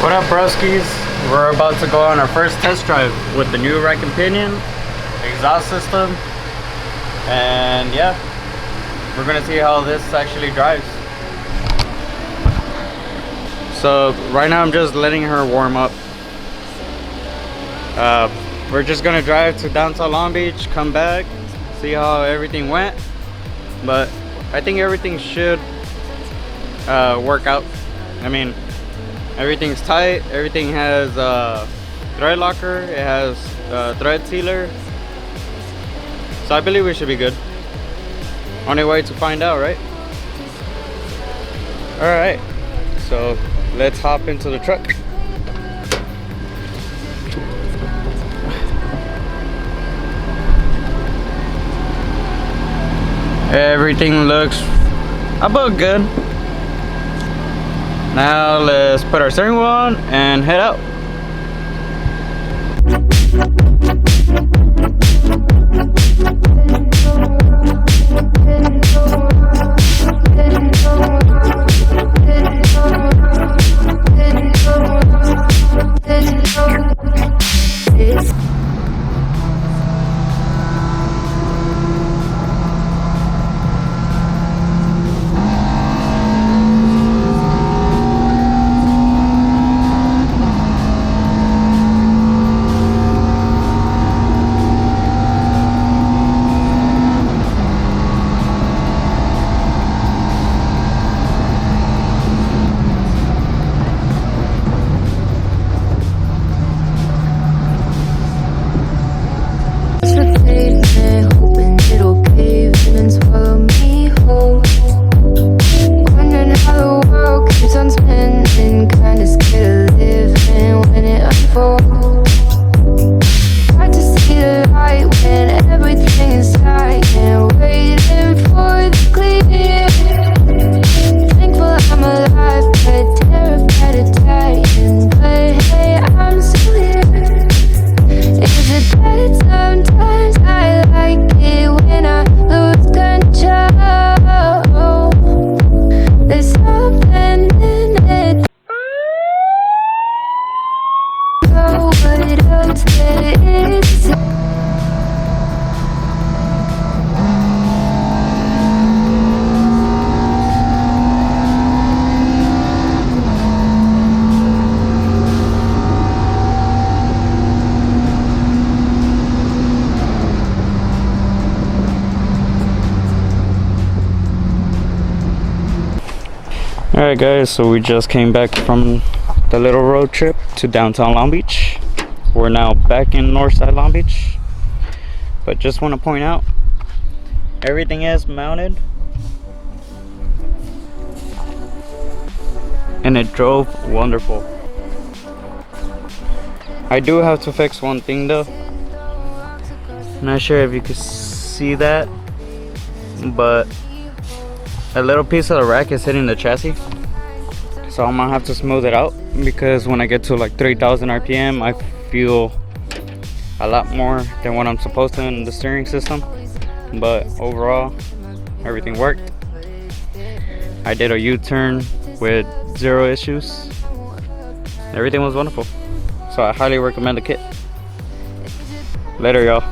What up, broskies? We're about to go on our first test drive with the new rack and pinion exhaust system, and yeah, we're gonna see how this actually drives. So right now I'm just letting her warm up. We're just gonna drive to downtown Long Beach, come back, see how everything went, but I think everything should work out. I mean, everything's tight, everything has thread locker, it has thread sealer, so I believe we should be good. Only way to find out, right? Alright, so let's hop into the truck. Everything looks about good. Now let's put our steering wheel on and head out. Alright guys, so we just came back from the little road trip to downtown Long Beach. We're now back in Northside Long Beach, but just want to point out everything is mounted and it drove wonderful. I do have to fix one thing though. Not sure if you can see that, but a little piece of the rack is hitting the chassis, so I'm gonna have to smooth it out, because when I get to like 3,000 RPM I feel a lot more than what I'm supposed to in the steering system. But overall everything worked. I did a U-turn with 0 issues. Everything was wonderful, so I highly recommend the kit. Later y'all.